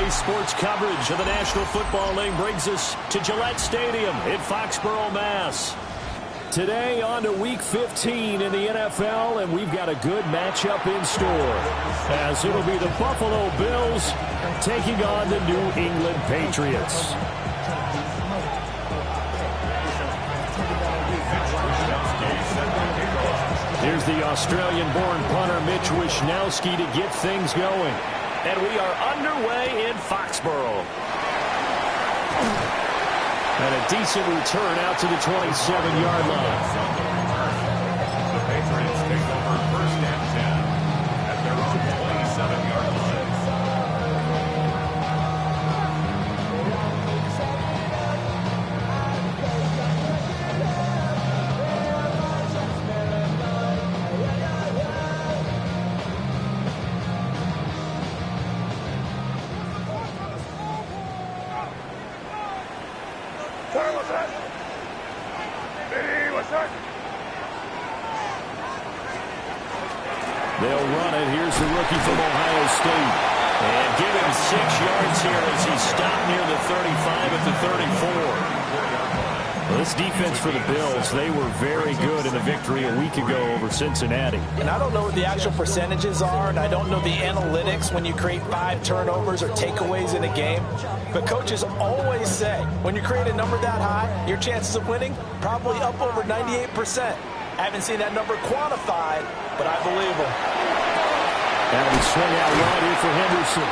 Today's sports coverage of the National Football League brings us to Gillette Stadium in Foxborough, Mass. Today on to Week 15 in the NFL, and we've got a good matchup in store, as it'll be the Buffalo Bills taking on the New England Patriots. Here's the Australian-born punter Mitch Wishnowsky to get things going. And we are underway in Foxborough. And a decent return out to the 27-yard line. The Patriots take over first and 10 at their own 27-yard line. They'll run it. Here's the rookie from Ohio State. And give him 6 yards here as he stopped near the 35 at the 34. Well, this defense for the Bills, they were very good in the victory a week ago over Cincinnati. And I don't know what the actual percentages are, and I don't know the analytics when you create 5 turnovers or takeaways in a game. But coaches always say, when you create a number that high, your chances of winning probably up over 98%. I haven't seen that number quantified, but I believe him. That'll be swung out wide here for Henderson.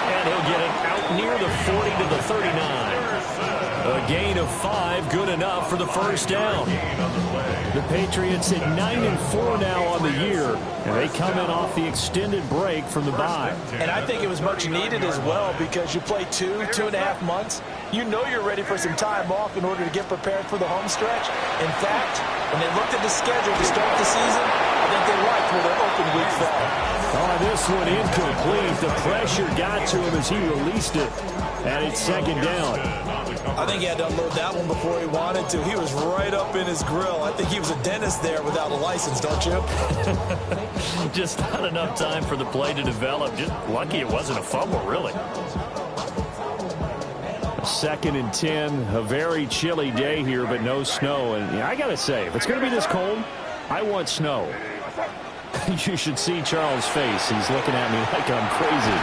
And he'll get it out near the 40 to the 39. A gain of 5, good enough for the first down. The Patriots at 9-4 now on the year, and they come in off the extended break from the bye. And I think it was much needed as well, because you play 2.5 months. You know you're ready for some time off in order to get prepared for the home stretch. In fact, when they looked at the schedule to start the season, I think they liked where their open week fell. Oh, this one incomplete. The pressure got to him as he released it, and it's second down. I think he had to unload that one before he wanted to. He was right up in his grill. I think he was a dentist there without a license, don't you? Just not enough time for the play to develop. Just lucky it wasn't a fumble, really. Second and 10, a very chilly day here, but no snow. And I got to say, if it's going to be this cold, I want snow. You should see Charles' face. He's looking at me like I'm crazy.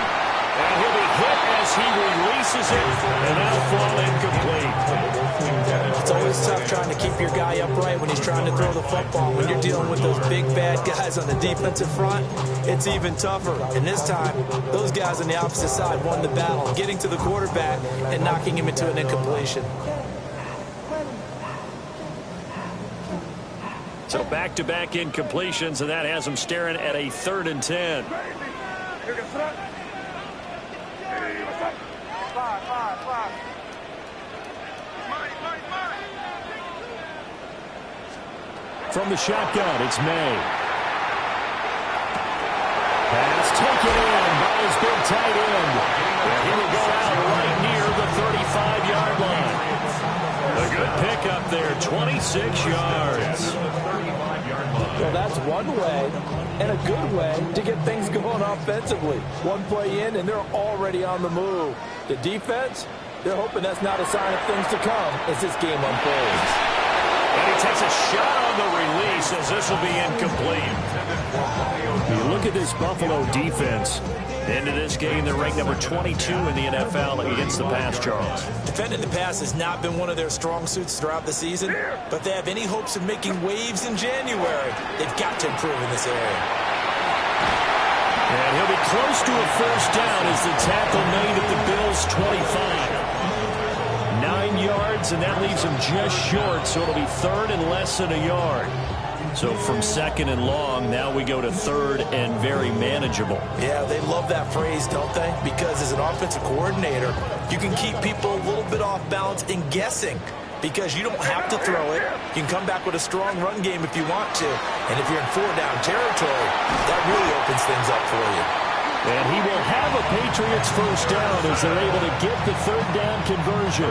And he'll be hit as he releases it, and that'll fall incomplete. It's always tough trying to keep your guy upright when he's trying to throw the football. When you're dealing with those big, bad guys on the defensive front, it's even tougher. And this time, those guys on the opposite side won the battle, getting to the quarterback and knocking him into an incompletion. So back-to-back incompletions, and that has him staring at a 3rd and 10. From the shotgun, it's May. Pass taken in by his big tight end. And he will go out right near the 35-yard line. A good pickup there, 26 yards. Well, that's one way and a good way to get things going offensively. One play in, and they're already on the move. The defense, they're hoping that's not a sign of things to come as this game unfolds. And he takes a shot on the release as this will be incomplete. You look at this Buffalo defense. Into this game, they're ranked number 22 in the NFL against the pass, Charles. Defending the pass has not been one of their strong suits throughout the season, but if they have any hopes of making waves in January, they've got to improve in this area. And he'll be close to a first down as the tackle made at the Bills' 25. 9 yards, and that leaves him just short, so it'll be 3rd and less than a yard. So from 2nd and long, now we go to 3rd and very manageable. Yeah, they love that phrase, don't they? Because as an offensive coordinator, you can keep people a little bit off balance and guessing, because you don't have to throw it. You can come back with a strong run game if you want to. And if you're in 4-down territory, that really opens things up for you. And he will have a Patriots first down as they're able to get the 3rd down conversion.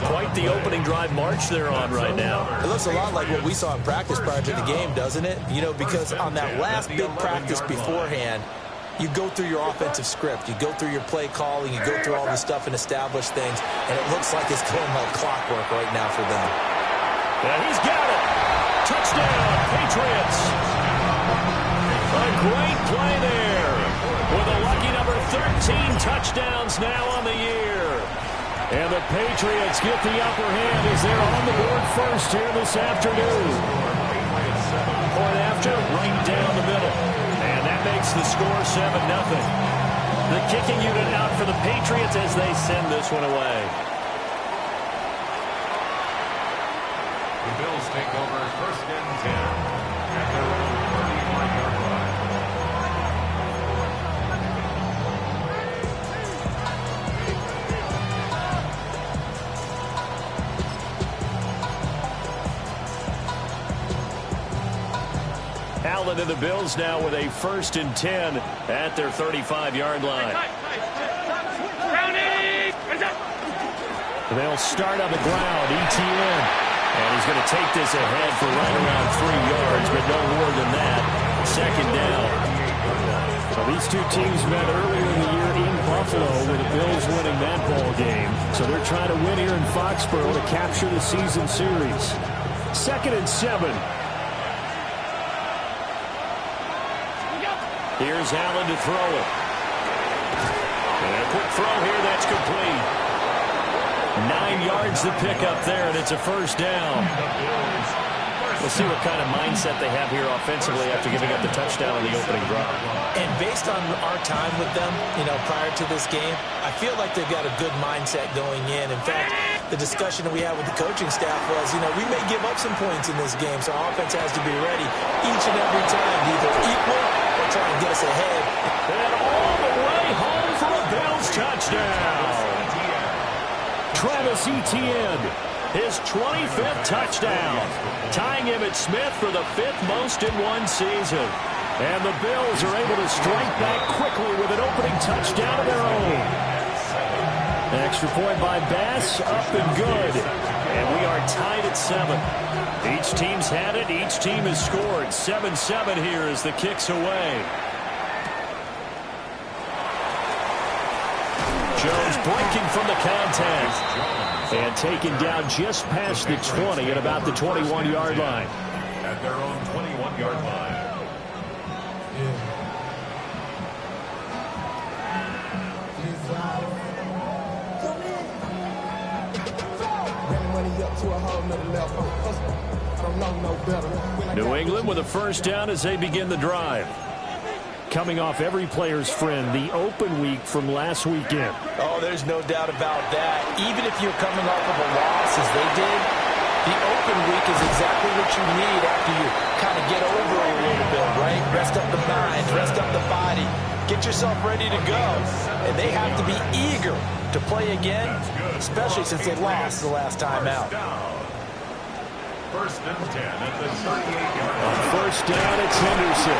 Quite the opening drive march they're on right now. It looks a lot like what we saw in practice prior to the game, doesn't it? You know, because on that last big practice beforehand, you go through your offensive script. You go through your play calling. You go through all the stuff and establish things. And it looks like it's going like clockwork right now for them. And he's got it. Touchdown, Patriots. A great play there. With a lucky number 13 touchdowns now on the year. And the Patriots get the upper hand as they're on the board first here this afternoon. Point after, right down the middle. And that makes the score 7-0. The kicking unit out for the Patriots as they send this one away. The Bills take over first and 10 at their own 31-yard line. Allen and the Bills now with a first and 10 at their 35-yard line. They'll start on the ground. ETN. And he's going to take this ahead for right around 3 yards, but no more than that. Second down. Well, these two teams met earlier in the year in Buffalo with the Bills winning that ball game. So they're trying to win here in Foxborough to capture the season series. 2nd and 7. Here's Allen to throw it. And a quick throw here, that's complete. 9 yards to pick up there, and it's a first down. We'll see what kind of mindset they have here offensively after giving up the touchdown on the opening drive. And based on our time with them, prior to this game, I feel like they've got a good mindset going in. In fact, the discussion that we had with the coaching staff was, we may give up some points in this game, so our offense has to be ready each and every time to either equal or try and get us ahead. And all the way home for a Bills touchdown. Travis Etienne, his 25th touchdown, tying Emmitt Smith for the 5th most in one season. And the Bills are able to strike back quickly with an opening touchdown of their own. An extra point by Bass, up and good. And we are tied at 7. Each team's had it, each team has scored. 7-7 here as the kick's away. Jones breaking from the contact. And taken down just past the 20 at about the 21-yard line. At their own 21-yard line. New England with a first down as they begin the drive. Coming off every player's friend, the open week from last weekend. Oh, there's no doubt about that. Even if you're coming off of a loss as they did, the open week is exactly what you need after you kind of get over a little bit, right? Rest up the mind, rest up the body, get yourself ready to go. And they have to be eager to play again, especially since they lost the last time out. First and 10 at the 38-yard line. First down, it's Henderson.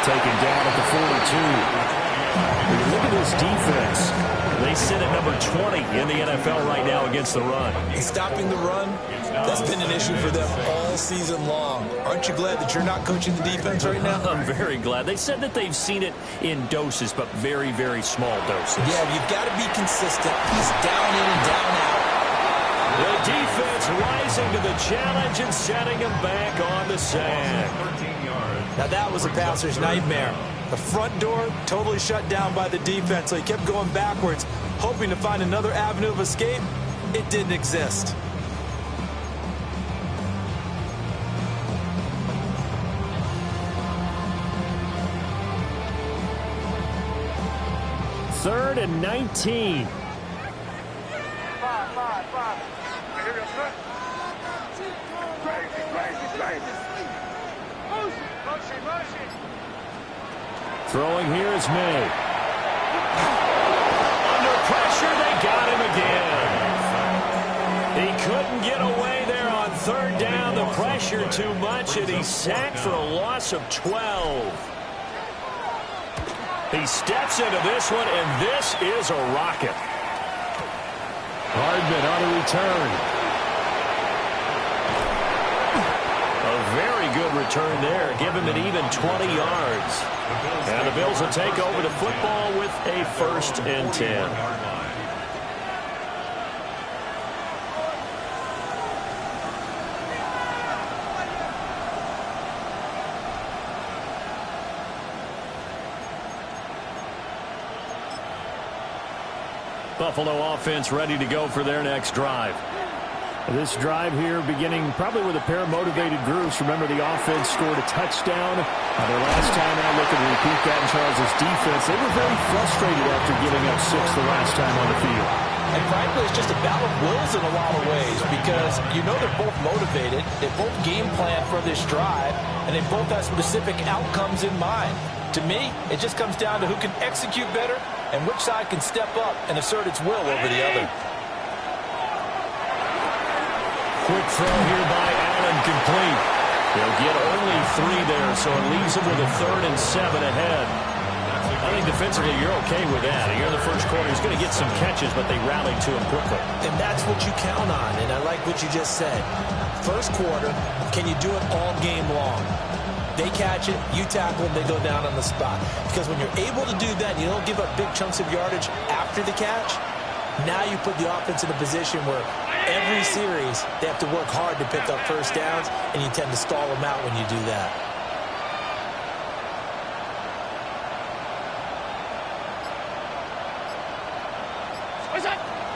Taken down at the 42. When you look at this defense, they sit at number 20 in the NFL right now against the run. And stopping the run, that's been an issue for them all season long. Aren't you glad that you're not coaching the defense right now? I'm very glad. They said that they've seen it in doses, but very, very small doses. Yeah, you've got to be consistent. He's down in and down out. The defense rising to the challenge and setting him back on the sand. 13 yards. Now that was a passer's nightmare. The front door totally shut down by the defense, so he kept going backwards, hoping to find another avenue of escape. It didn't exist. Third and 19. Throwing here is May. Under pressure, they got him again. He couldn't get away there on third down. The pressure too much, and he's sacked for a loss of 12. He steps into this one, and this is a rocket. Hardman on a return. A very good return there. Give him an even 20 yards. And the Bills will take over the football with a 1st and 10. Buffalo offense ready to go for their next drive. This drive here beginning probably with a pair of motivated groups. Remember, the offense scored a touchdown. Their last time out, looking to repeat that in Charles' defense. They were very frustrated after giving up 6 the last time on the field. And frankly, it's just a battle of wills in a lot of ways because you know they're both motivated. They both game plan for this drive, and they both have specific outcomes in mind. To me, it just comes down to who can execute better and which side can step up and assert its will over the other. Quick throw here by Allen, complete. They'll get only 3 there, so it leaves them with a 3rd and 7 ahead. I think defensively you're okay with that. Here in the first quarter, he's going to get some catches, but they rallied to him quickly. And that's what you count on, and I like what you just said. First quarter, can you do it all game long? They catch it, you tackle them, they go down on the spot. Because when you're able to do that, you don't give up big chunks of yardage after the catch, now you put the offense in a position where every series they have to work hard to pick up first downs, and you tend to stall them out when you do that.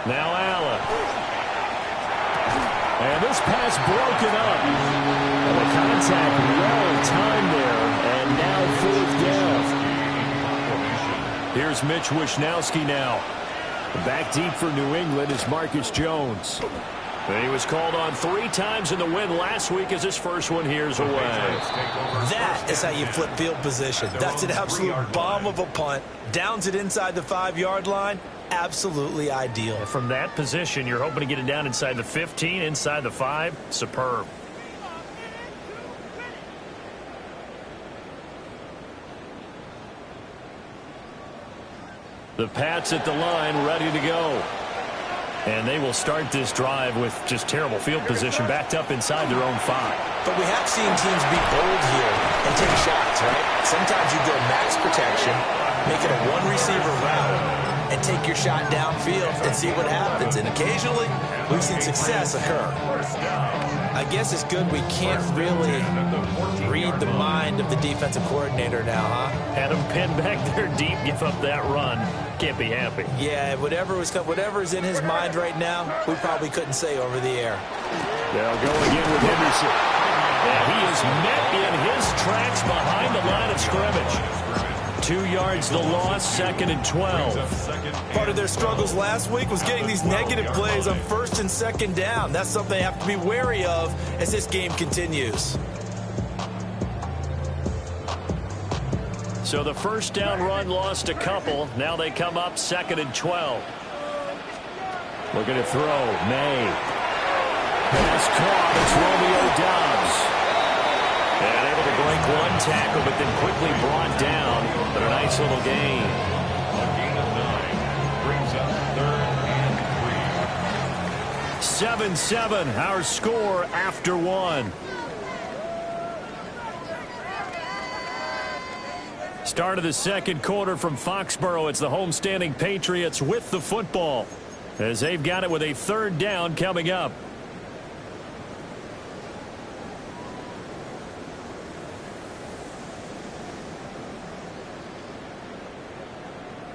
Now Allen. And this pass broken up. And the contact well timed there. And now 4th down. Here's Mitch Wishnowsky now. Back deep for New England is Marcus Jones. And he was called on 3 times in the win last week as his first one here's away. That is how you flip field position. That's an absolute bomb of a punt. Downs it inside the 5-yard line. Absolutely ideal. From that position, you're hoping to get it down inside the 15, inside the 5. Superb. The Pats at the line, ready to go. And they will start this drive with just terrible field position, backed up inside their own 5. But we have seen teams be bold here and take shots, right? Sometimes you go max protection, make it a 1-receiver route, and take your shot downfield and see what happens. And occasionally, we've seen success occur. I guess it's good we can't really read the mind of the defensive coordinator now, huh? Had him pinned back there deep, give up that run. Can't be happy. Yeah, whatever's in his mind right now, we probably couldn't say over the air. They'll go again with Henderson. And he is met in his tracks behind the line of scrimmage. 2 yards the loss, 2nd and 12. Part of their struggles last week was getting these negative plays on 1st and 2nd down. That's something they have to be wary of as this game continues. So the first down run lost a couple. Now they come up 2nd and 12. Looking to throw. May. Pass caught. It's Romeo Doubs. And able to break 1 tackle, but then quickly brought down. But a nice little gain. A gain of 9 brings up 3rd and 7-7, our score after 1. Start of the second quarter from Foxborough. It's the homestanding Patriots with the football as they've got it with a 3rd down coming up.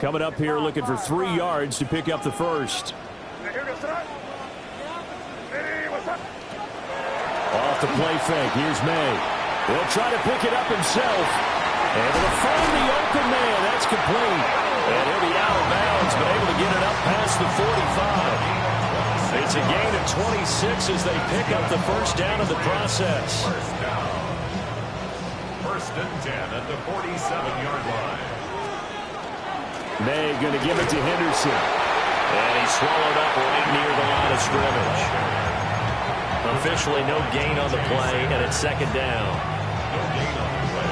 Coming up here looking for 3 yards to pick up the first. Off the play fake. Here's May. He'll try to pick it up himself. Able to find the open man. That's complete. And he'll be out of bounds, but able to get it up past the 45. It's a gain of 26 as they pick up the first down in the process. First down. 1st and 10 at the 47-yard line. May going to give it to Henderson. And he's swallowed up right near the line of scrimmage. Officially no gain on the play, and it's 2nd down.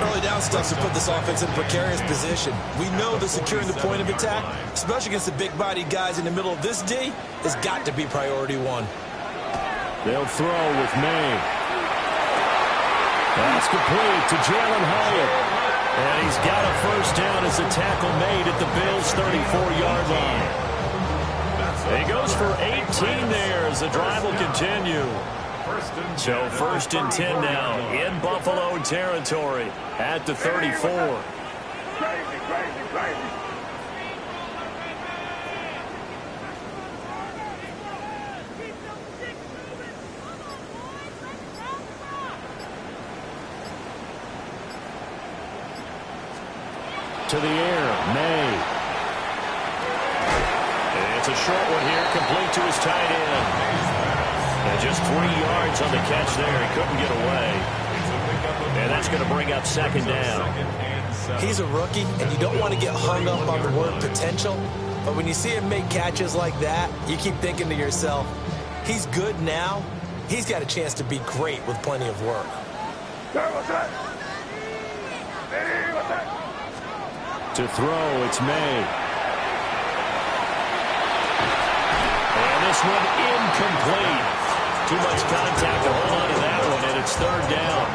Early down stuff to put this offense in a precarious position. We know that securing the point of attack, especially against the big-bodied guys in the middle of this D, has got to be priority 1. They'll throw with May. That's complete to Jalen Hyatt. And he's got a first down as the tackle made at the Bills' 34-yard line. He goes for 18 there as the drive will continue. So first and 10 now in Buffalo territory at the 34. To the air, May. It's a short one here, complete to his tight end. And just 3 yards on the catch there. He couldn't get away. And that's going to bring up second down. He's a rookie, and you don't want to get hung up on the word potential. But when you see him make catches like that, you keep thinking to yourself, he's good now. He's got a chance to be great with plenty of work. To throw, it's May. And this one incomplete. Too much contact to hold on to that one, and it's third down.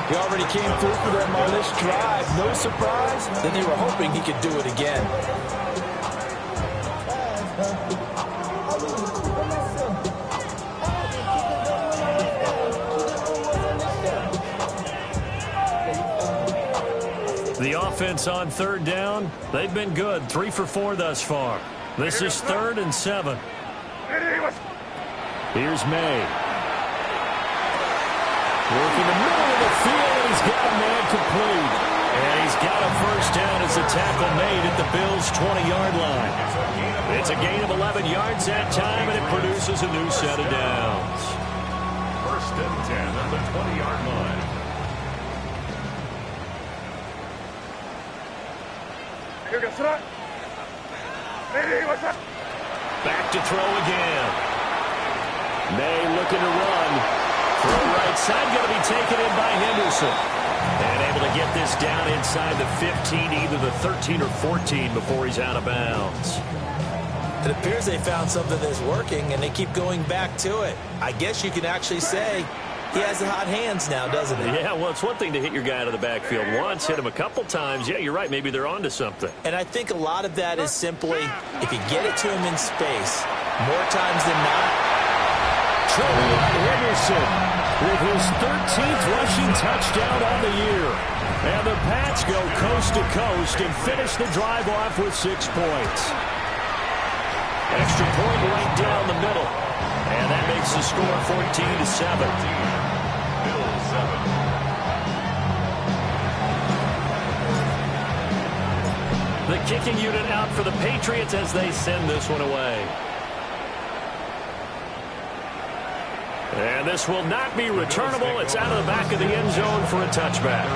He already came through for them on this drive. No surprise. Then they were hoping he could do it again. The offense on third down, they've been good. 3 for 4 thus far. This is 3rd and 7. Here's May. Working the middle of the field, and he's got a man complete. And he's got a first down as the tackle made at the Bills' 20-yard line. It's a gain of 11 yards that time, and it produces a new set of downs. First and 10 at the 20-yard line. Back to throw again. May looking to run. Throw right side, going to be taken in by Henderson. And able to get this down inside the 15, either the 13 or 14 before he's out of bounds. It appears they found something that's working, and they keep going back to it. I guess you can actually say he has the hot hands now, doesn't he? Yeah, well, it's one thing to hit your guy out of the backfield once, hit him a couple times. Yeah, you're right. Maybe they're onto something. And I think a lot of that is simply, if you get it to him in space, more times than not, Henderson with his 13th rushing touchdown on the year. And the Pats go coast to coast and finish the drive off with 6 points. Extra point right down the middle. And that makes the score 14-7. Bills 7. The kicking unit out for the Patriots as they send this one away. And this will not be returnable. It's out of the back of the end zone for a touchback.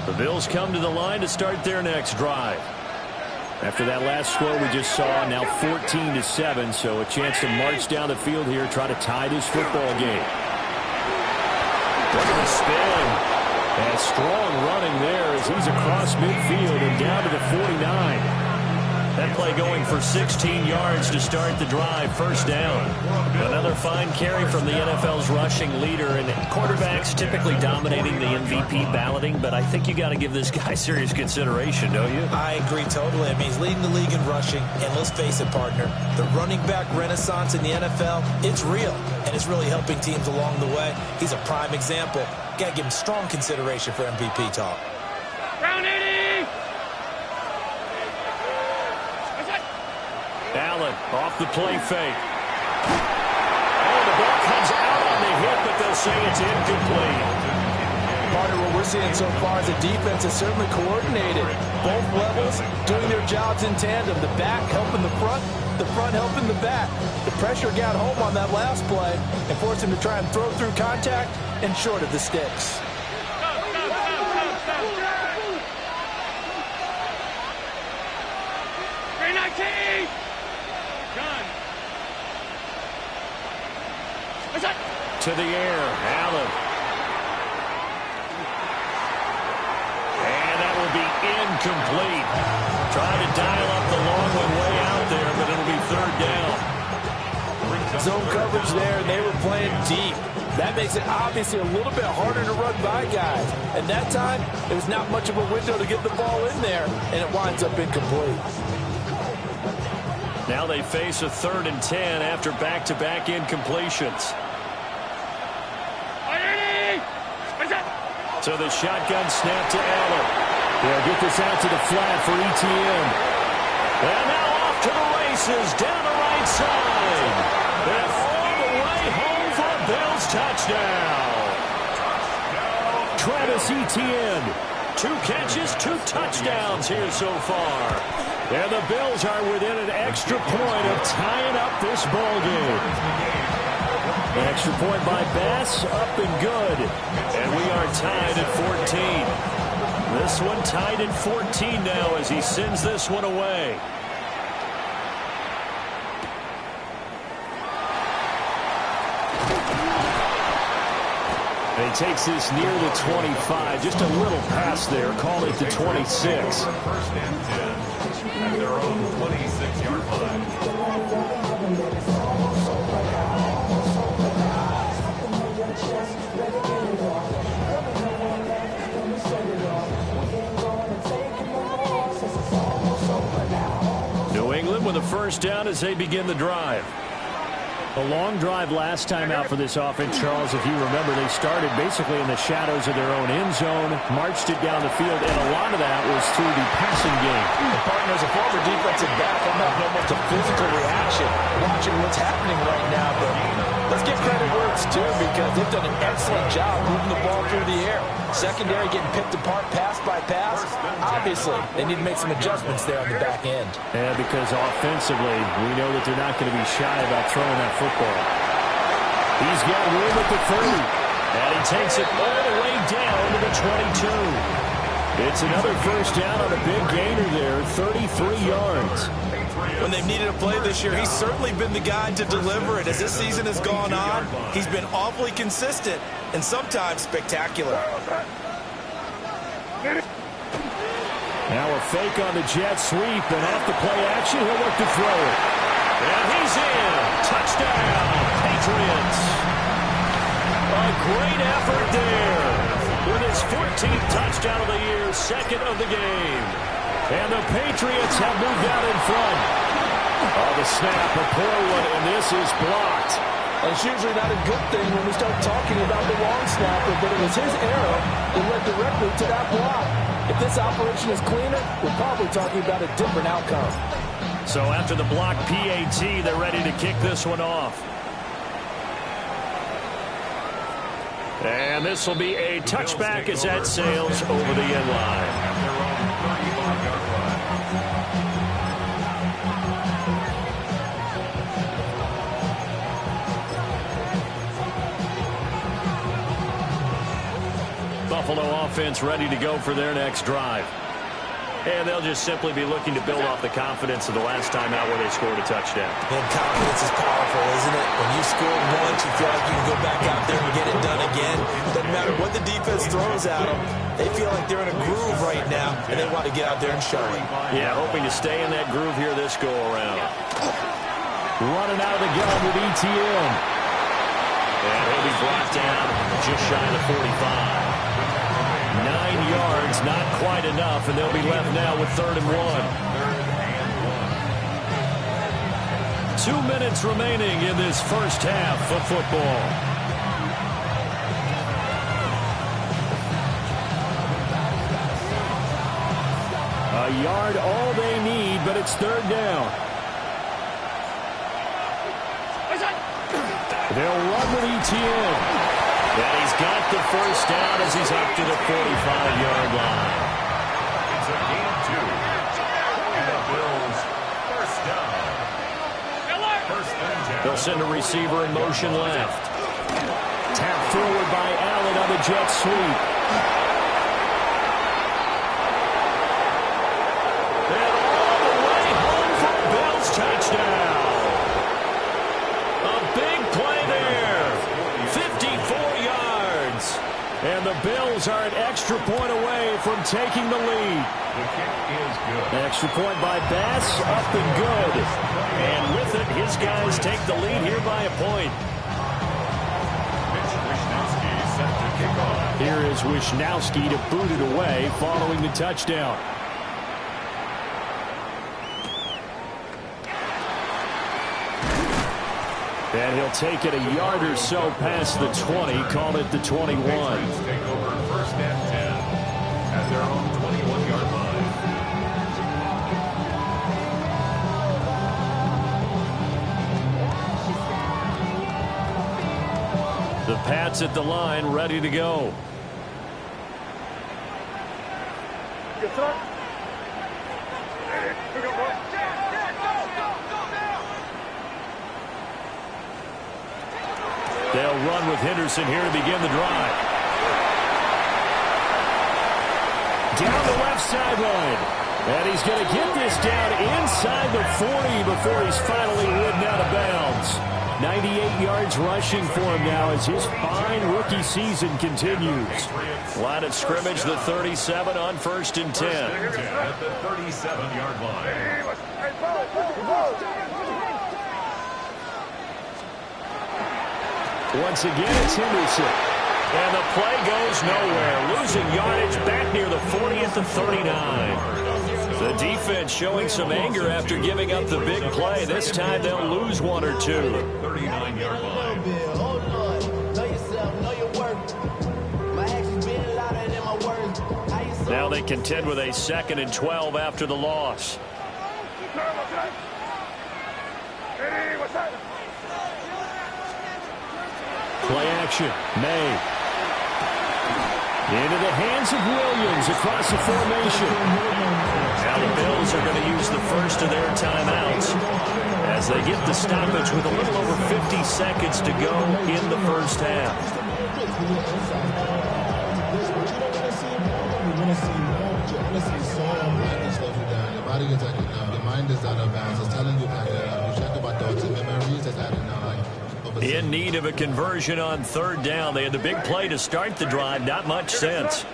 The Bills come to the line to start their next drive. After that last score we just saw, now 14-7, so a chance to march down the field here, try to tie this football game. Look at the spin. And strong running there as he's across midfield and down to the 49. That play going for 16 yards to start the drive, first down. Another fine carry from the NFL's rushing leader, and quarterbacks typically dominating the MVP balloting, but I think you got to give this guy serious consideration, don't you? I agree totally. I mean, he's leading the league in rushing, and let's face it, partner, the running back renaissance in the NFL, it's real, and it's really helping teams along the way. He's a prime example. Got to give him strong consideration for MVP talk. Round 80! Allen off the play fake. Oh, the ball comes out on the hit, but they'll say it's incomplete. Partner, what we're seeing so far is the defense is certainly coordinated. Both levels doing their jobs in tandem. The back helping the front helping the back. The pressure got home on that last play and forced him to try and throw through contact and short of the sticks. To the air, Allen. And that will be incomplete. Trying to dial up the long one way out there, but it'll be third down. Zone coverage there, and they were playing deep. That makes it obviously a little bit harder to run by guys. And that time, there was not much of a window to get the ball in there, and it winds up incomplete. Now they face a 3rd and 10 after back-to-back incompletions. So the shotgun snap to Allen. They'll get this out to the flat for ETN. And now off to the races down the right side. And all the way home for a Bills touchdown. Travis Etienne. 2 catches, 2 touchdowns here so far. And the Bills are within an extra point of tying up this ball game. An extra point by Bass, up and good. And we are tied at 14. This one tied at 14 now as he sends this one away. And he takes this near the 25. Just a little pass there. Call it the 26. 1st and 10 at their own 26-yard line. New England with a 1st down as they begin the drive. A long drive last time out for this offense, Charles. If you remember, they started basically in the shadows of their own end zone, marched it down the field, and a lot of that was through the passing game. The partner, as a former defensive back, I'm having almost a physical reaction watching what's happening right now. But let's give credit where it's due because they've done an excellent job moving the ball through the air. Secondary getting picked apart pass by pass. Obviously, they need to make some adjustments there on the back end. Yeah, because offensively, we know that they're not going to be shy about throwing that football. He's got room at the 30. And he takes it all the way down to the 22. It's another 1st down on a big gainer there, 33 yards. When they've needed a play this year, he's certainly been the guy to deliver it. As this season has gone on, he's been awfully consistent and sometimes spectacular. Now a fake on the jet sweep, and off the play action, he'll look to throw it. And he's in. Touchdown, Patriots. A great effort there. With his 14th touchdown of the year, 2nd of the game. And the Patriots have moved out in front. Oh, the snap, a poor one, and this is blocked. And it's usually not a good thing when we start talking about the long snapper, but it was his error that led directly to that block. If this operation is cleaner, we're probably talking about a different outcome. So after the block PAT, they're ready to kick this one off. And this will be a touchback as that sails over the end line. At their own 35-yard line. Buffalo offense ready to go for their next drive. And they'll just simply be looking to build off the confidence of the last time out where they scored a touchdown. And confidence is powerful, isn't it? When you score once, you feel like you can go back out there and get it done again. Doesn't matter what the defense throws at them. They feel like they're in a groove right now, and they want to get out there and show it. Yeah, hoping to stay in that groove here this go-around. Running out of the gun with ETN. And he'll be brought down just shy of the 45. 9 yards, not quite enough, and they'll be left now with 3rd and 1. 2 minutes remaining in this first half of football. A yard all they need, but it's 3rd down. They'll run with ETN. And he's got the 1st down as he's up to the 45-yard line. It's a gain of 2. And the Bills, 1st down. 1st and 10. They'll send a receiver in motion left. Tap forward by Allen on the jet sweep. And all the way home for a Bills touchdown. A big play there. Bills are an extra point away from taking the lead. The kick is good. Extra point by Bass, up and good. And with it, his guys take the lead here by a point. Mitch Wishnowsky set to kick off. Here is Wishnowsky to boot it away following the touchdown. And he'll take it a yard or so past the 20, call it the 21. Patriots take over first and 10 at their own 21-yard line. The Pats at the line, ready to go. They'll run with Henderson here to begin the drive. Down the left sideline. And he's going to get this down inside the 40 before he's finally ridden out of bounds. 98 yards rushing for him now as his fine rookie season continues. Line of scrimmage, the 37 on 1st and 10. At the 37-yard line. Once again, it's Henderson. And the play goes nowhere. Losing yardage back near the 40 at the 39. The defense showing some anger after giving up the big play. This time they'll lose one or two. 39-yard line. Now they contend with a 2nd and 12 after the loss. Play action. May. Into the hands of Williams across the formation. Now the Bills are going to use the first of their timeouts as they get the stoppage with a little over 50 seconds to go in the first half. Your body gets like, your mind is out of bounds. It's telling you back up. You check about thoughts and memories that's adding up. In need of a conversion on 3rd down. They had the big play to start the drive. Not much sense.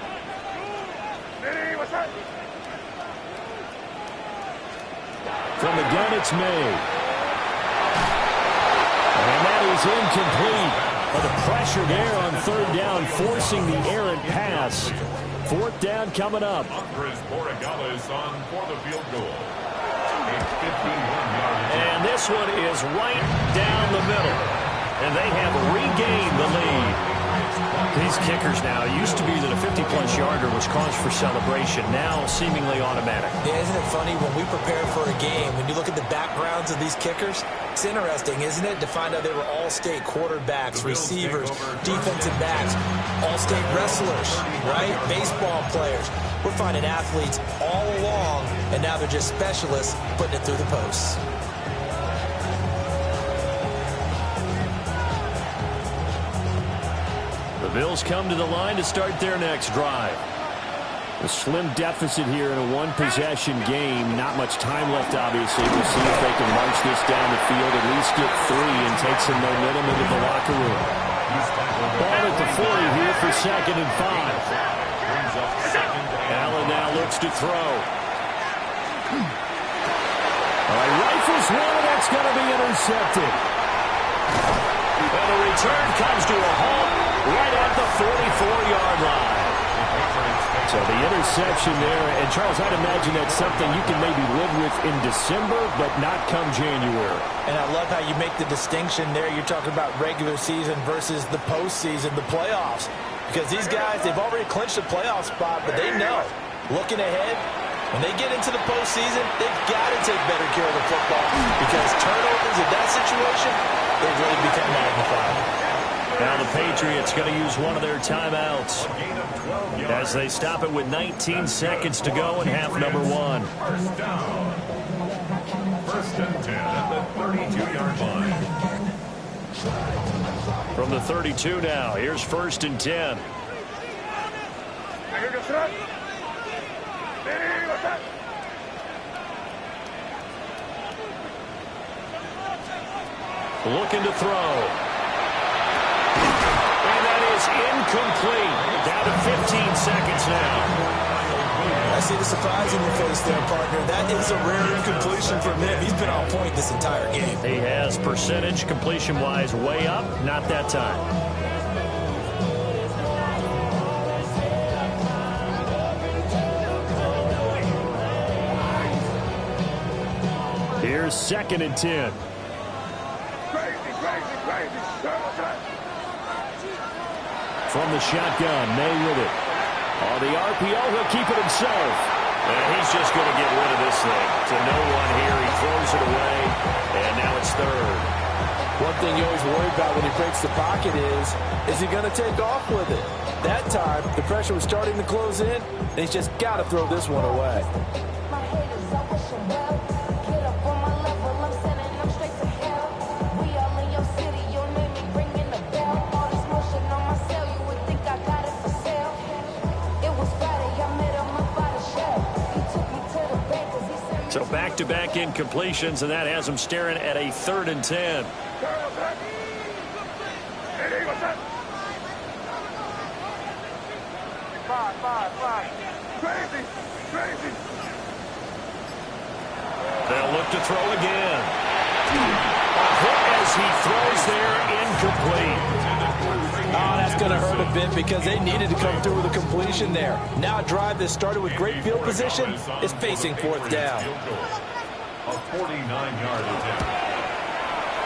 From the gun, it's May. And that is incomplete. But the pressure there on 3rd down, forcing the errant pass. 4th down coming up. Andres Borregales on for the field goal. A 51-yard. And this one is right down the middle. And they have regained the lead. These kickers now, it used to be that a 50-plus yarder was cause for celebration. Now seemingly automatic. Yeah, isn't it funny when we prepare for a game, when you look at the backgrounds of these kickers, it's interesting, isn't it, to find out they were all-state quarterbacks, receivers, defensive backs, all-state wrestlers, right? Baseball players. We're finding athletes all along, and now they're just specialists putting it through the posts. The Bills come to the line to start their next drive. A slim deficit here in a one-possession game. Not much time left, obviously. We'll see if they can march this down the field, at least get 3 and take some momentum into the locker room. Ball at the 40 here for 2nd and 5. Allen now looks to throw. All right, rifles one, and that's going to be intercepted. And the return comes to a halt right at the 44-yard line. So the interception there, and Charles, I'd imagine that's something you can maybe live with in December, but not come January. And I love how you make the distinction there. You're talking about regular season versus the postseason, the playoffs. Because these guys, they've already clinched a playoff spot, but they know, looking ahead, when they get into the postseason, they've got to take better care of the football because turnovers in that situation, they really become magnified. Now the Patriots going to use one of their timeouts as they stop it with 19 seconds to go in half number 1. First down. 1st and 10 at the 32-yard line. From the 32 now, here's 1st and 10. Looking to throw. And that is incomplete. Down to seconds now. I see the surprise in your face there, partner. That is a rare incompletion from him. He's been on point this entire game. He has percentage completion-wise way up. Not that time. Here's 2nd and 10. From the shotgun, May with it. On the RPO, he'll keep it himself. And he's just going to get rid of this thing. To no one here, he throws it away, and now it's 3rd. One thing you always worry about when he breaks the pocket is he going to take off with it? That time, the pressure was starting to close in, and he's just got to throw this one away. So back-to-back incompletions, and that has him staring at a 3rd and 10. They'll look to throw again. A hit as he throws there, incomplete. Oh, that's going to hurt a bit because they needed to come through with a completion there. Now a drive that started with great field position is facing 4th down. A 49-yard attempt.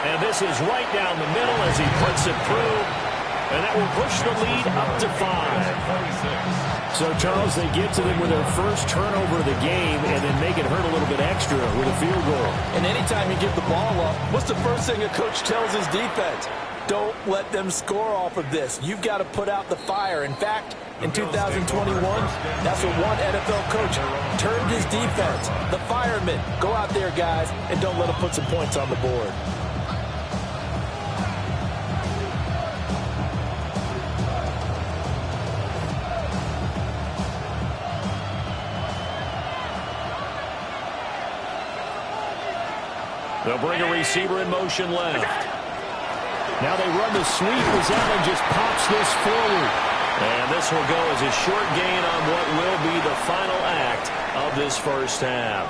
And this is right down the middle as he puts it through. And that will push the lead up to 5. So, Charles, they get to them with their first turnover of the game and then make it hurt a little bit extra with a field goal. And anytime you give the ball up, what's the first thing a coach tells his defense? Don't let them score off of this. You've got to put out the fire. In fact, in 2021, that's what one NFL coach turned his defense. The firemen. Go out there, guys, and don't let them put some points on the board. They'll bring a receiver in motion left. Now they run the sweep as Allen just pops this forward. And this will go as a short gain on what will be the final act of this first half.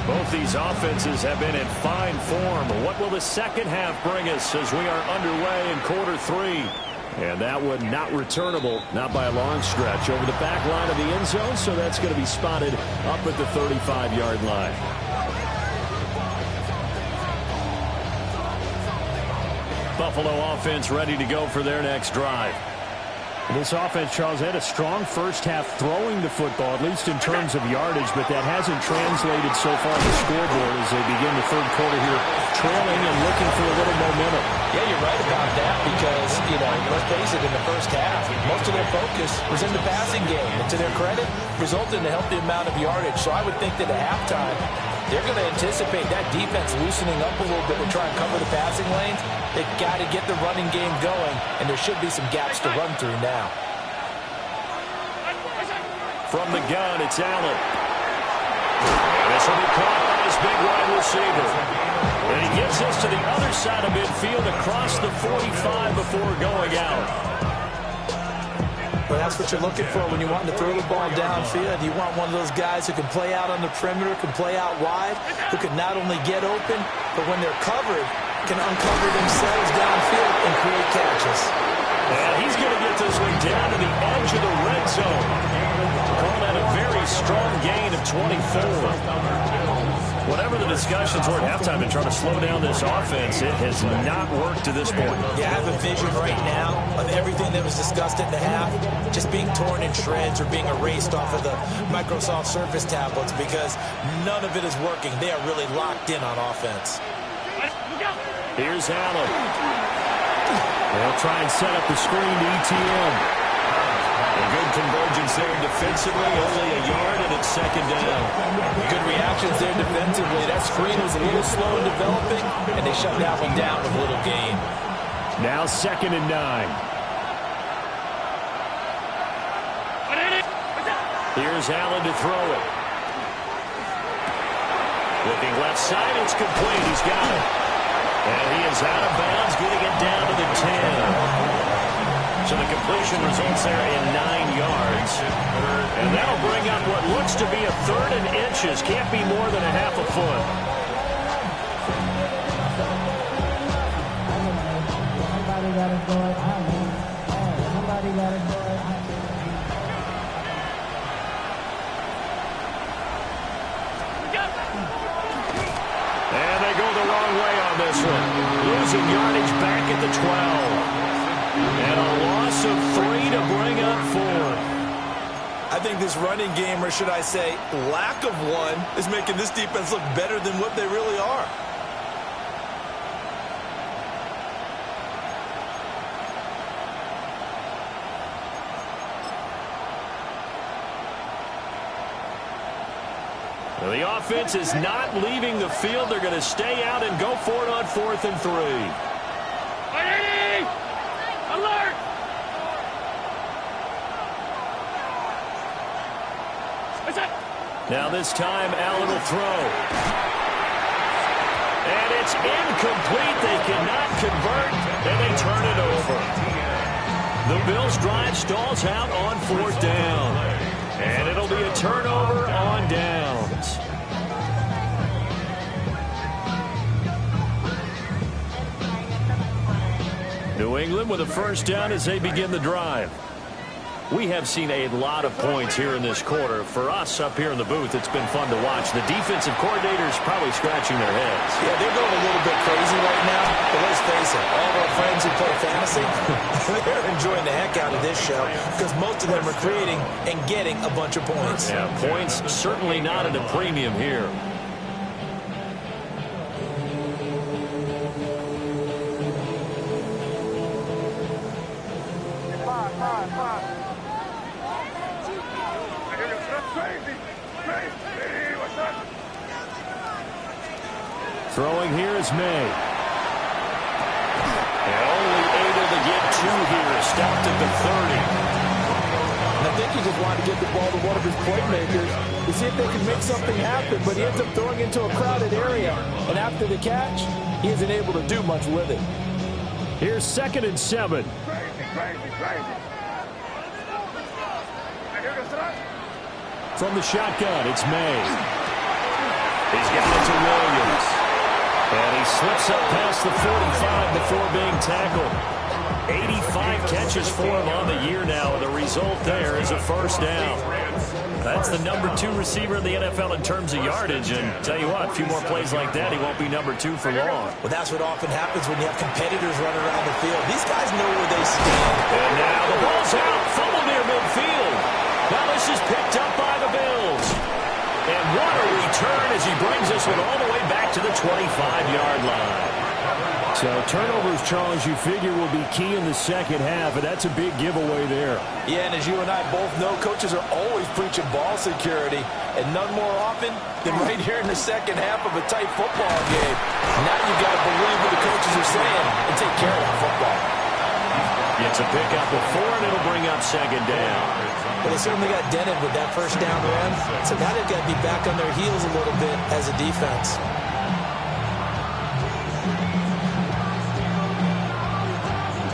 Both these offenses have been in fine form. What will the second half bring us as we are underway in quarter 3? And that one not returnable, not by a long stretch, over the back line of the end zone, so that's going to be spotted up at the 35-yard line. Buffalo offense ready to go for their next drive. This offense, Charles, had a strong first half throwing the football, at least in terms of yardage, but that hasn't translated so far to the scoreboard as they begin the 3rd quarter here, trailing and looking for a little momentum. Yeah, you're right about that because, let's face it, in the first half, most of their focus was in the passing game. And to their credit, resulted in a healthy amount of yardage. So I would think that at halftime, they're going to anticipate that defense loosening up a little bit to try and cover the passing lanes. They've got to get the running game going, and there should be some gaps to run through now. From the gun, it's Allen. This will be caught by his big wide receiver. And he gets this to the other side of midfield across the 45 before going out. Well, that's what you're looking for when you want to throw the ball downfield. You want one of those guys who can play out on the perimeter, can play out wide, who can not only get open, but when they're covered, can uncover themselves downfield and create catches. And he's going to get this one down to the edge of the red zone. Call that a very strong gain of 24. Whatever the discussions were at halftime and trying to slow down this offense, it has not worked to this point. Yeah, I have a vision right now of everything that was discussed at the half just being torn in shreds or being erased off of the Microsoft Surface tablets because none of it is working. They are really locked in on offense. Here's Allen. They'll try and set up the screen to ETN. A good convergence there defensively, only a yard, and it's 2nd down. Good reactions there defensively. That screen was a little slow in developing, and they shut that one down with little gain. Now 2nd and 9. Here's Allen to throw it. Looking left side, it's complete. He's got it. And he is out of bounds, getting it down to the 10. So the completion results there in 9 yards. And that'll bring up what looks to be a 3rd and inches. Can't be more than a half a foot. And they go the wrong way on this one. Losing yardage back at the 12. And a loss of 3 to bring up 4. I think this running game, or should I say lack of one, is making this defense look better than what they really are. Well, the offense is not leaving the field. They're going to stay out and go for it on 4th and 3. Alert! Now this time, Allen will throw. And it's incomplete. They cannot convert, and they turn it over. The Bills' drive stalls out on 4th down. And it'll be a turnover on downs. New England with a 1st down as they begin the drive. We have seen a lot of points here in this quarter. For us up here in the booth, it's been fun to watch. The defensive coordinators probably scratching their heads. Yeah, they're going a little bit crazy right now. But let's face it, all of our friends who play fantasy, they're enjoying the heck out of this show because most of them are creating and getting a bunch of points. Yeah, points certainly not at a premium here. Throwing here is May. And only able to get 2 here. Stopped at the 30. And I think he just wanted to get the ball to one of his playmakers to see if they can make something happen, but he ends up throwing into a crowded area. And after the catch, he isn't able to do much with it. Here's 2nd and 7. From the shotgun, it's May. He's got it to Williams. And he slips up past the 45 before being tackled. 85 catches for him on the year now, and the result there is a 1st down. That's the number 2 receiver in the NFL in terms of yardage, and tell you what, a few more plays like that, he won't be number 2 for long. Well, that's what often happens when you have competitors running around the field. These guys know where they stand. And now the ball's out, fumble near midfield. Now this is picked up by the Bills. And what a return as he brings this one all the way back to the 25-yard line. So turnovers, Charles, you figure will be key in the second half, and that's a big giveaway there. Yeah, and as you and I both know, coaches are always preaching ball security, and none more often than right here in the second half of a tight football game. Now you've got to believe what the coaches are saying and take care of that football. Gets a pickup of 4, and it'll bring up 2nd down. But they certainly got dented with that 1st down run, so now they've got to be back on their heels a little bit as a defense.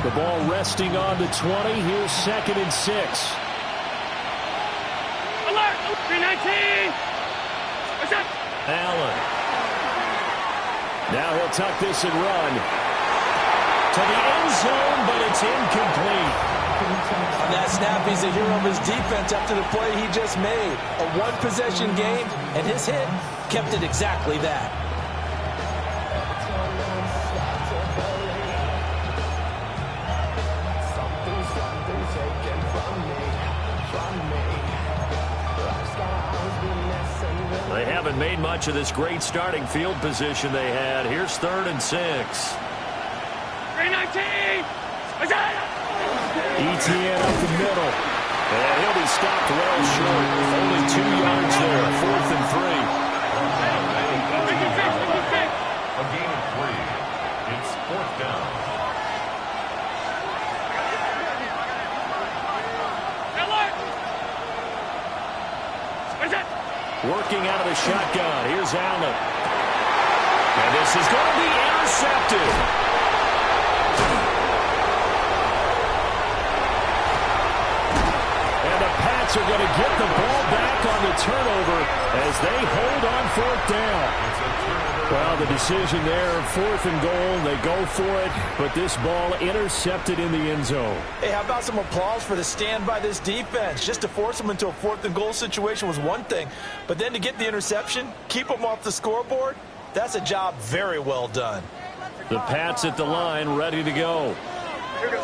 The ball resting on the 20. Here's 2nd and 6. Alert! 319! What's up? Allen. Now he'll tuck this and run. To the end zone, but it's incomplete. On that snap, he's a hero of his defense after the play he just made. A one-possession game, and his hit kept it exactly that. They haven't made much of this great starting field position they had. Here's 3rd and 6. 319! What's up? ETN up the middle. And he'll be stopped well short. Only 2 yards there. 4th and 3. A gain of 3. It's 4th down. Alert! What's up? Working out of the shotgun. Here's Allen. And this is going to be intercepted. And the Pats are going to get the ball back on the turnover as they hold on 4th down. Well, the decision there, 4th and goal. They go for it, but this ball intercepted in the end zone. Hey, how about some applause for the stand by this defense? Just to force them into a 4th and goal situation was one thing, but then to get the interception, keep them off the scoreboard, that's a job very well done. The Pats at the line, ready to go.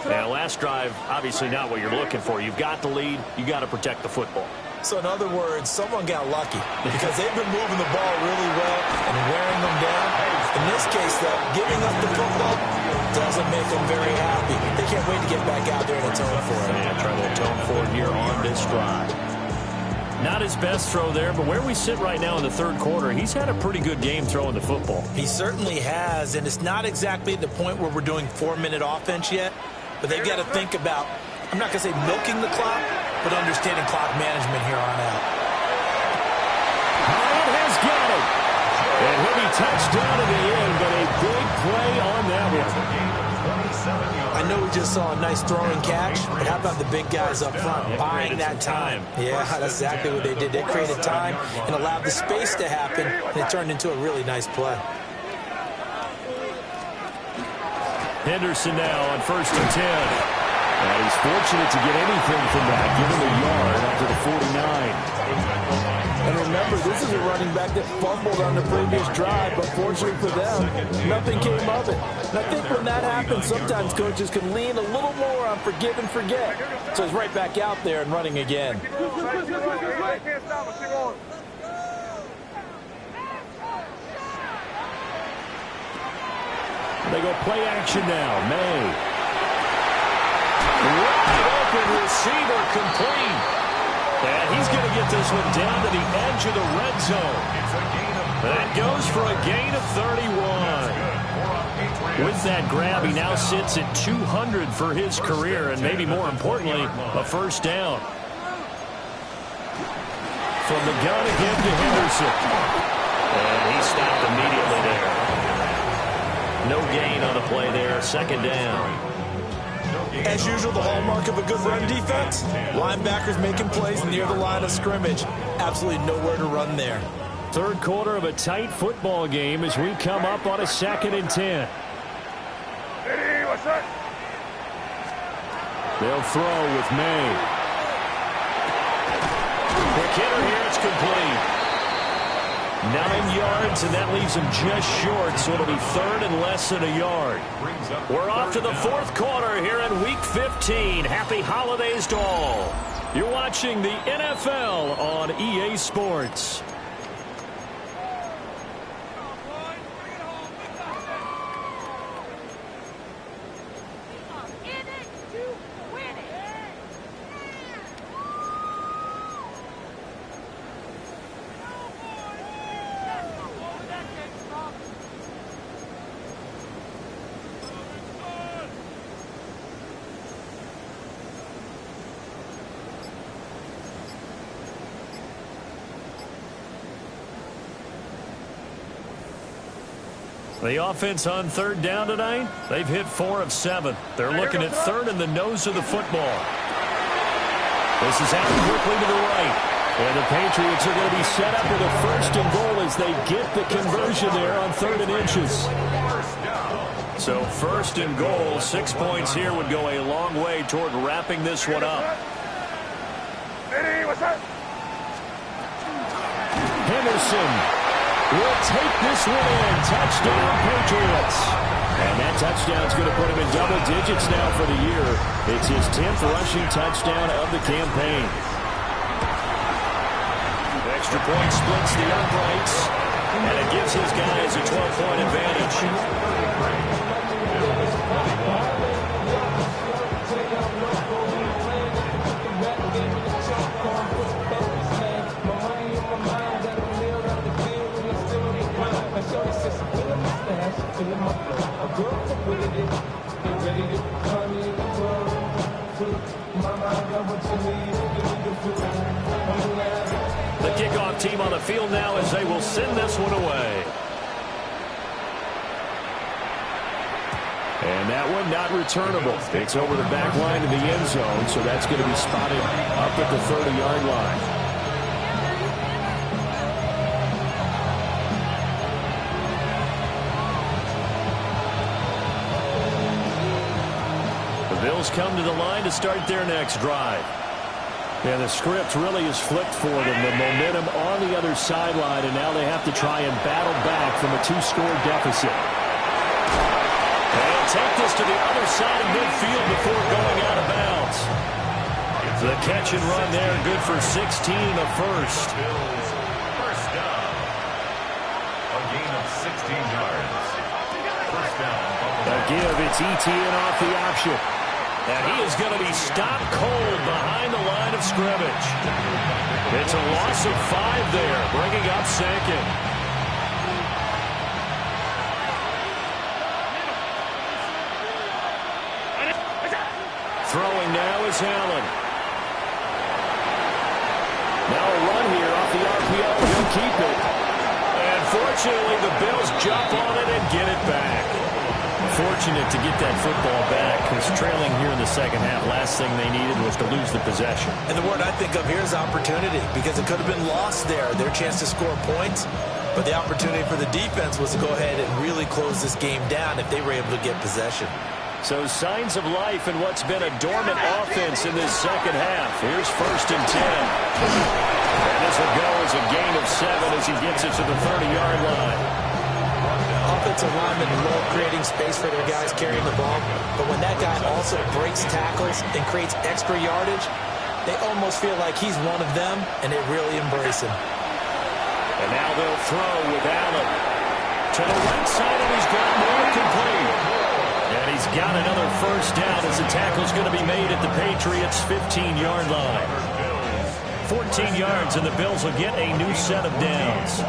Now, last drive, obviously not what you're looking for. You've got the lead. You've got to protect the football. So, in other words, someone got lucky because they've been moving the ball really well and wearing them down. In this case, though, giving up the football doesn't make them very happy. They can't wait to get back out there and atone for it. Yeah, try to atone for it here on this drive. Not his best throw there, but where we sit right now in the 3rd quarter, he's had a pretty good game throwing the football. He certainly has, and it's not exactly the point where we're doing 4-minute offense yet, but they've got to think about, I'm not going to say milking the clock, but understanding clock management here on out. Hyatt has got it. And he'll be touched down in the end, but a big play on that one. I know we just saw a nice throwing catch, but how about the big guys up front buying that time? Yeah, that's exactly what they did. They created time and allowed the space to happen, and it turned into a really nice play. Henderson now on 1st and 10. And he's fortunate to get anything from that, given the yard after the 49. And remember, this is a running back that fumbled on the previous drive, but fortunately for them, nothing came of it. And I think when that happens, sometimes coaches can lean a little more on forgive and forget. So he's right back out there and running again. They go play action now. May. Wide open receiver complete. And he's going to get this one down to the edge of the red zone. That goes for a gain of 31. With that grab, he now sits at 200 for his career, and maybe more importantly, a 1st down. From the gun again to Henderson. And he stopped immediately there. No gain on the play there, 2nd down. As usual, the hallmark of a good run defense, linebackers making plays near the line of scrimmage. Absolutely nowhere to run there. 3rd quarter of a tight football game as we come up on a 2nd and 10. They'll throw with May. Quick hitter here, it's complete. 9 yards, and that leaves him just short, so it'll be 3rd and less than a yard. We're off to the 4th quarter here in Week 15. Happy holidays to all. You're watching the NFL on EA Sports. The offense on 3rd down tonight, they've hit 4 of 7. They're looking at 3rd in the nose of the football. This is out quickly to the right. And the Patriots are going to be set up with a 1st and goal as they get the conversion there on 3rd and inches. So 1st and goal, 6 points here would go a long way toward wrapping this one up. Henderson will take this one in. Touchdown, Patriots. And that touchdown's going to put him in double digits now for the year. It's his 10th rushing touchdown of the campaign. Extra point splits the uprights, and it gives his guys a 12-point advantage. The kickoff team on the field now as they will send this one away. that one not returnable. It's over the back line of the end zone, so that's going to be spotted up at the 30-yard line. The Bills come to the line to start their next drive. And the script really is flipped for them. The momentum on the other sideline, and now they have to try and battle back from a 2-score deficit. They'll take this to the other side of midfield before going out of bounds. The catch and run there, good for 16 and a first. Bills, first down. A gain of 16 yards. First down. A give, it's ETN off the option. And he is going to be stopped cold behind the line of scrimmage. It's a loss of 5 there, bringing up second. Throwing now is Allen. Now a run here off the RPO. He'll keep it. And fortunately, the Bills jump on it and get it back. Fortunate to get that football back, because trailing here in the second half, last thing they needed was to lose the possession. And the word I think of here is opportunity, because it could have been lost there, their chance to score points. But the opportunity for the defense was to go ahead and really close this game down if they were able to get possession. So signs of life in what's been a dormant offense in this second half. Here's 1st and 10. And this will go as a gain of 7 as he gets it to the 30-yard line. Offensive linemen love creating space for their guys carrying the ball, but when that guy also breaks tackles and creates extra yardage, they almost feel like he's one of them, and they really embrace him. And now they'll throw with Allen. To the right side, and he's got more complete. And he's got another first down as the tackle's going to be made at the Patriots' 15-yard line. 14 yards, and the Bills will get a new set of downs.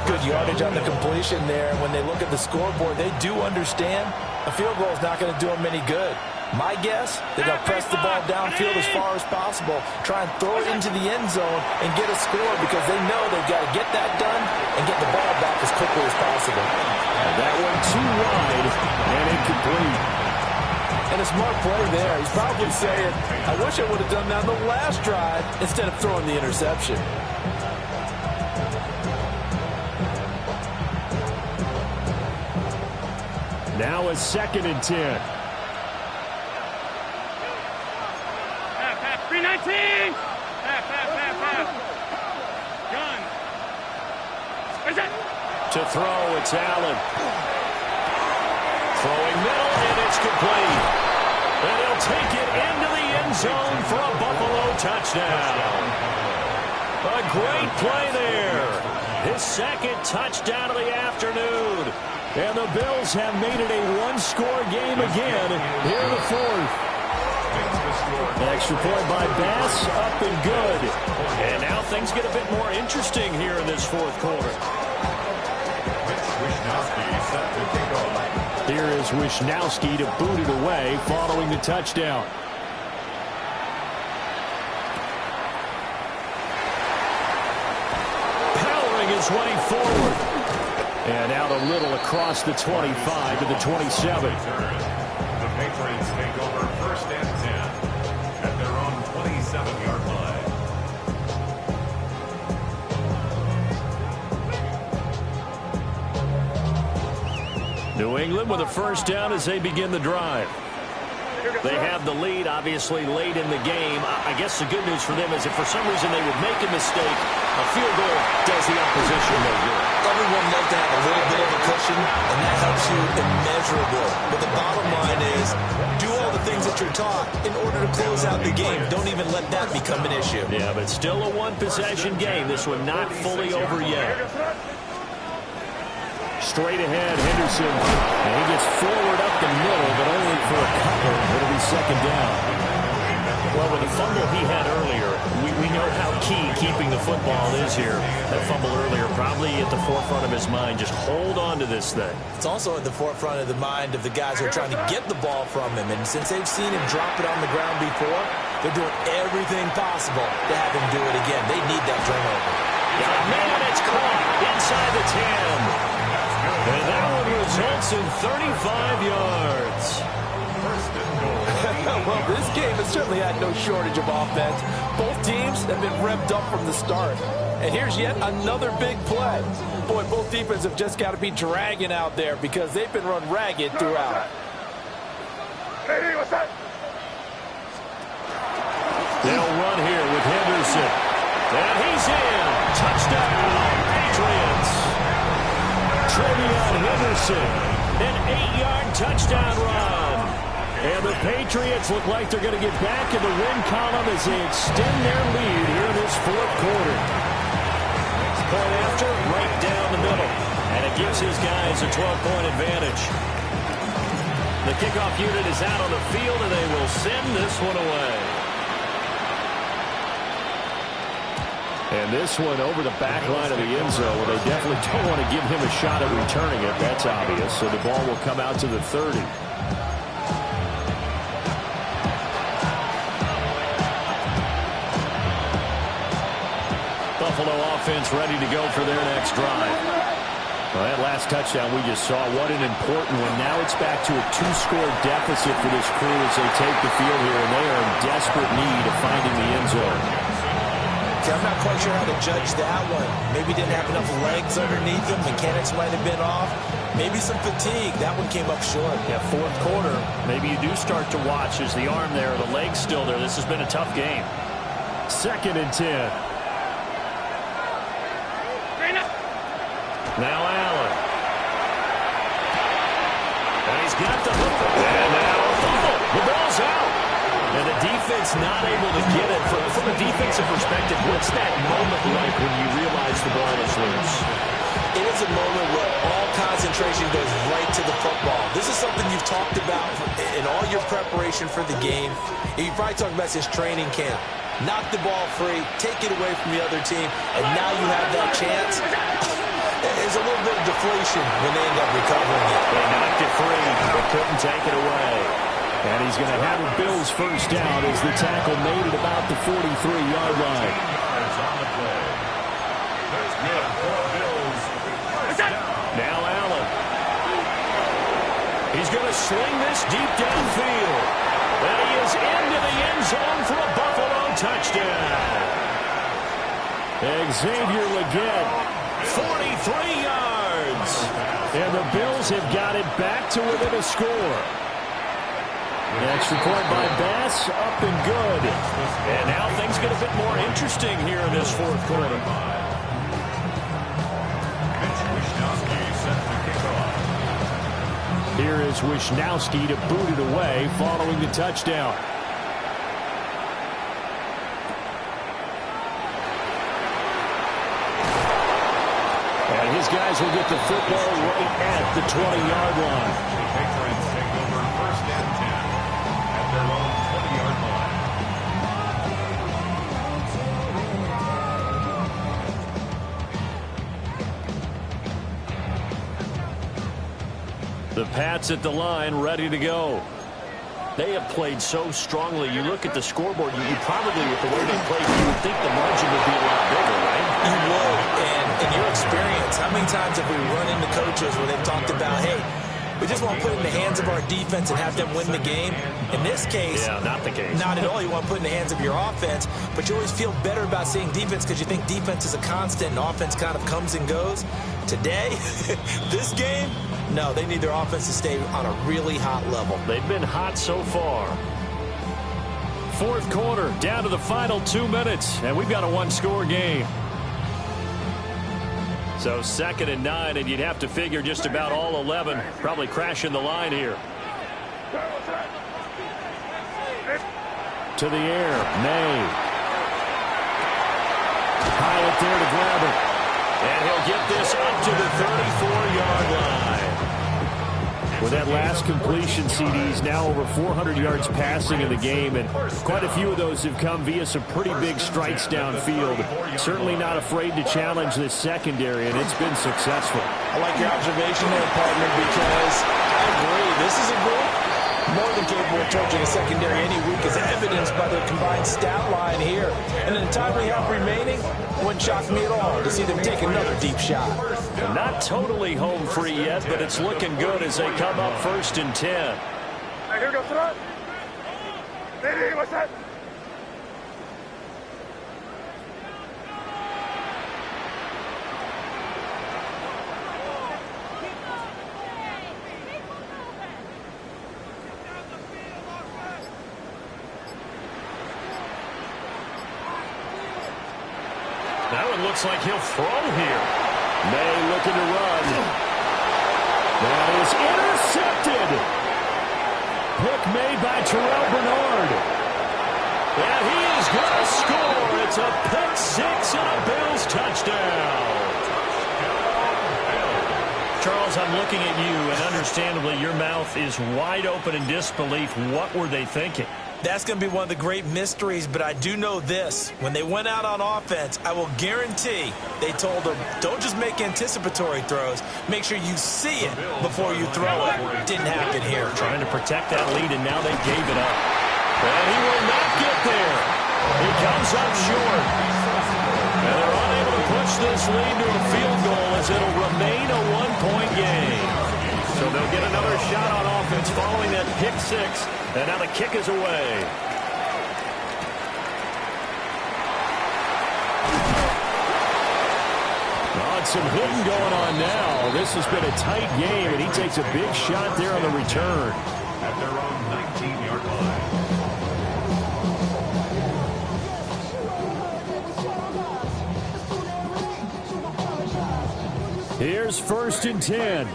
Good yardage on the completion there. When they look at the scoreboard, they do understand a field goal is not going to do them any good. My guess, they're going to press the ball downfield as far as possible, try and throw it into the end zone and get a score, because they know they've got to get that done and get the ball back as quickly as possible. And that one too wide and incomplete. And a smart play there. He's probably saying, I wish I would have done that on the last drive instead of throwing the interception. Now a 2nd and 10. 319. Half. Gun. Where's that? To throw, it's Allen. Throwing middle, and it's complete. And he'll take it into the end zone for a Buffalo touchdown. A great play there. His 2nd touchdown of the afternoon. And the Bills have made it a 1-score game again here in the 4th. Extra point by Bass, up and good. And now things get a bit more interesting here in this 4th quarter. Here is Wishnowski to boot it away following the touchdown. Powering his way forward. And out a little across the 25 to the 27. The Patriots take over 1st and 10 at their own 27-yard line. New England with a first down as they begin the drive. They have the lead, obviously, late in the game. I guess the good news for them is if for some reason they would make a mistake, a field goal does the opposition no good. Everyone loves to have a little bit of a cushion, and that helps you immeasurably. But the bottom line is, do all the things that you're taught in order to close out the game. Don't even let that become an issue. Yeah, but still a one-possession game. This one not fully over yet. Straight ahead, Henderson. And he gets forward up the middle, but only for a couple. It'll be 2nd down. Well, with the fumble he had earlier, we know how key keeping the football is here. That fumble earlier probably at the forefront of his mind. Just hold on to this thing. It's also at the forefront of the mind of the guys who are trying to get the ball from him. And since they've seen him drop it on the ground before, they're doing everything possible to have him do it again. They need that turnover. Got a man, it's caught inside the 10. And that one was results in 35 yards. Well, this game has certainly had no shortage of offense. Both teams have been revved up from the start. And here's yet another big play. Boy, both defenses have just got to be dragging out there because they've been run ragged throughout. Hey, what's that? They'll run here with Henderson. And he's in. Touchdown, Patriots. Trevion Henderson, an 8-yard touchdown run. And the Patriots look like they're going to get back in the win column as they extend their lead here in this fourth quarter. Point after, right down the middle. And it gives his guys a 12-point advantage. The kickoff unit is out on the field, and they will send this one away. And this one over the back line of the end zone, where they definitely don't want to give him a shot at returning it. That's obvious. So the ball will come out to the 30. Buffalo offense ready to go for their next drive. Well, that last touchdown we just saw, what an important one. Now it's back to a 2-score deficit for this crew as they take the field here, and they are in desperate need of finding the end zone. I'm not quite sure how to judge that one. Maybe didn't have enough legs underneath him. Mechanics might have been off. Maybe some fatigue. That one came up short. Yeah, fourth quarter. Maybe you do start to watch as the arm there, the leg's still there. This has been a tough game. 2nd and 10. Now Allen. And he's got the hook. And now a fumble. The ball's out. And the defense not able to get it. From a defensive perspective, what's that moment like when you realize the ball is loose? It is a moment where all concentration goes right to the football. This is something you've talked about in all your preparation for the game. You probably talked about since training camp. Knock the ball free, take it away from the other team, and now you have that chance. There's a little bit of deflation when they end up recovering it. They knocked it free, but couldn't take it away. And he's going to have a Bills first down as the tackle made it about the 43-yard line. Now Allen. He's going to sling this deep downfield. And he is into the end zone for a Buffalo touchdown. Xavier Legette, 43 yards. And the Bills have got it back to within a score. Extra point by Bass, up and good. And now things get a bit more interesting here in this fourth quarter. Here is Wisnowski to boot it away following the touchdown. And his guys will get the football right at the 20-yard line. The Pats at the line, ready to go. They have played so strongly. You look at the scoreboard, you probably, with the way they played, you would think the margin would be a lot bigger, right? You would. And in your experience, how many times have we run into coaches where they've talked about, hey, we just want to put it in the hands of our defense and have them win the game? In this case, yeah, not the case. Not at all. You want to put it in the hands of your offense, but you always feel better about seeing defense because you think defense is a constant and offense kind of comes and goes. Today, this game, no, they need their offense to stay on a really hot level. They've been hot so far. Fourth quarter, down to the final 2 minutes, and we've got a one-score game. So 2nd and 9, and you'd have to figure just about all 11 probably crashing the line here. To the air, May. Hyatt there to grab it. And he'll get this up to the 34-yard line. With that last completion, CD's now over 400 yards passing in the game, and quite a few of those have come via some pretty big strikes downfield. Certainly not afraid to challenge this secondary, and it's been successful. I like your observation there, partner, because I agree. This is a group more than capable of torching a secondary any week, as evidenced by their combined stat line here. And in the time we have remaining, it wouldn't shock me at all to see them take another deep shot. Not totally home free yet, but it's looking good as they come up 1st and 10. Hey, here goes Sarat. Hey, what's that? That one looks like he'll throw here. May looking to run. That is intercepted. Pick made by Terrell Bernard. And he is going to score. It's a pick six and a Bills touchdown. Charles, I'm looking at you, and understandably your mouth is wide open in disbelief. What were they thinking? That's going to be one of the great mysteries, but I do know this. When they went out on offense, I will guarantee they told them, don't just make anticipatory throws. Make sure you see it before you throw it. Didn't happen here. Trying to protect that lead, and now they gave it up. And he will not get there. He comes up short. And they're unable to push this lead to a field goal as it'll remain a one-point game. So they'll get another shot on offense following that pick six. And now the kick is away. Some hitting going on now. This has been a tight game, and he takes a big shot there on the return. At their own 19-yard line. Here's 1st and 10.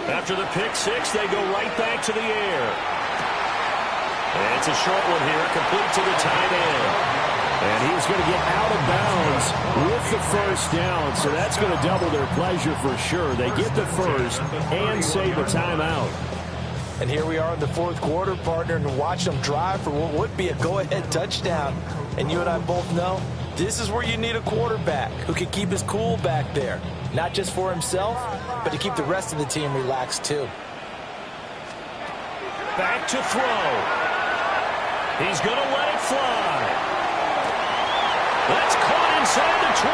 After the pick six, they go right back to the air. And it's a short one here, complete to the tight end. And he's going to get out of bounds with the first down, so that's going to double their pleasure for sure. They get the first and save a timeout. And here we are in the 4th quarter, partner, and watch them drive for what would be a go-ahead touchdown. And you and I both know this is where you need a quarterback who can keep his cool back there. Not just for himself, but to keep the rest of the team relaxed too. Back to throw. He's going to let it fly. That's caught inside the 20.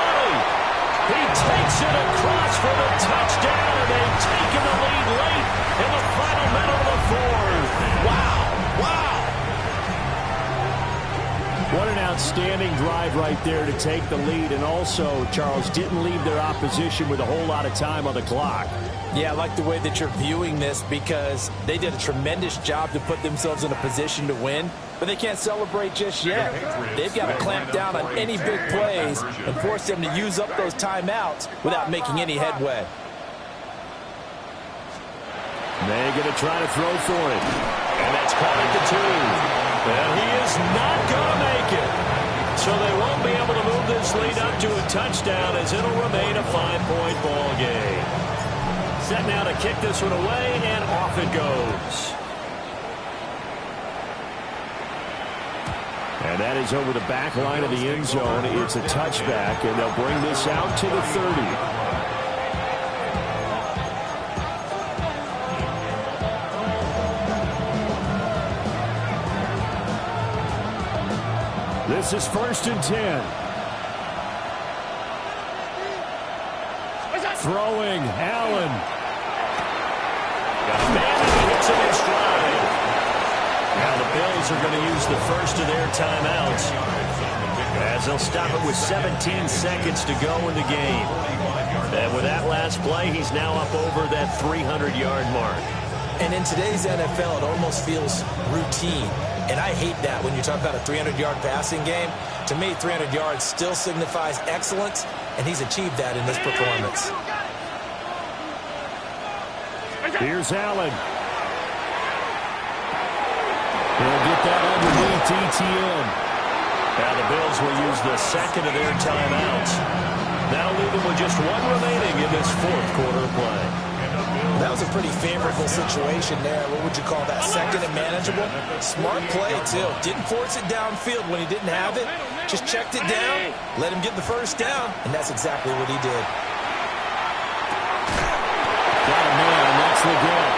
He takes it across for the touchdown, and they've taken the lead late in the final minute of the 4th. Wow. Wow. What an outstanding drive right there to take the lead, and also, Charles, didn't leave their opposition with a whole lot of time on the clock. Yeah, I like the way that you're viewing this because they did a tremendous job to put themselves in a position to win, but they can't celebrate just yet. They've got to clamp down on any big plays and force them to use up those timeouts without making any headway. They're going to try to throw for it. And that's caught at the 2. And he is not going to make it. So they won't be able to move this lead up to a touchdown as it'll remain a 5-point ball game. Set now to kick this one away, and off it goes. And that is over the back line of the end zone. It's a touchback, and they'll bring this out to the 30. This is 1st and 10. Throwing, Allen. Got a man, and he hits him in stride. Now the Bills are going to use the first of their timeouts, as they'll stop it with 17 seconds to go in the game. And with that last play, he's now up over that 300-yard mark. And in today's NFL, it almost feels routine. And I hate that when you talk about a 300-yard passing game. To me, 300 yards still signifies excellence, and he's achieved that in this performance. Here's Allen. He'll get that underneath ETN. Now the Bills will use the second of their timeouts. That'll leave them with just one remaining in this 4th quarter play. That was a pretty favorable situation there. What would you call that? Second and manageable? Smart play, too. Didn't force it downfield when he didn't have it. Just checked it down, let him get the first down, and that's exactly what he did. Got a man, and that's It's Leggett.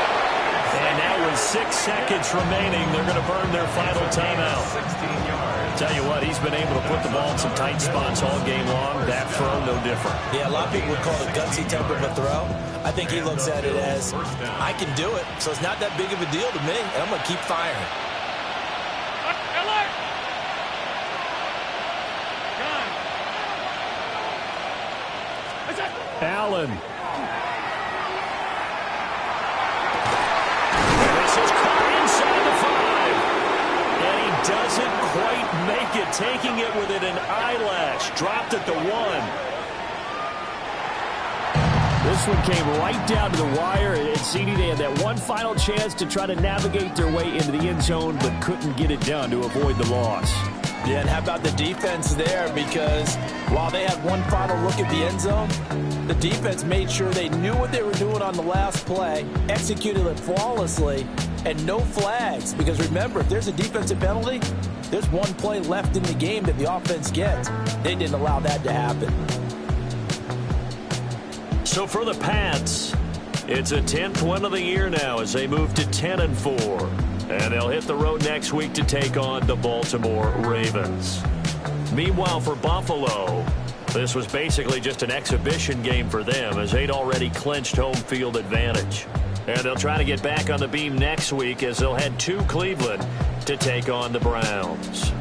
And now with 6 seconds remaining, they're going to burn their final timeout. 16 yards. Tell you what, he's been able to put the ball in some tight spots all game long. That throw, no different. Yeah, a lot of people would call it a gutsy type of a throw. I think he looks at it as, I can do it, so it's not that big of a deal to me, and I'm going to keep firing. Allen. This is caught inside the 5. And he doesn't quite make it, taking it within an eyelash. Dropped at the 1. This one came right down to the wire. And CD, they had that one final chance to try to navigate their way into the end zone, but couldn't get it done to avoid the loss. Yeah, and how about the defense there? Because while they had one final look at the end zone, the defense made sure they knew what they were doing on the last play, executed it flawlessly, and no flags. Because remember, if there's a defensive penalty, there's one play left in the game that the offense gets. They didn't allow that to happen. So for the Pats, it's a 10th win of the year now as they move to 10-4. And they'll hit the road next week to take on the Baltimore Ravens. Meanwhile, for Buffalo, this was basically just an exhibition game for them as they'd already clinched home field advantage. And they'll try to get back on the beam next week as they'll head to Cleveland to take on the Browns.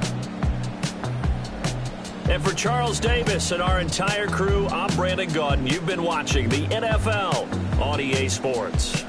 And for Charles Davis and our entire crew, I'm Brandon Gaudin. You've been watching the NFL on EA Sports.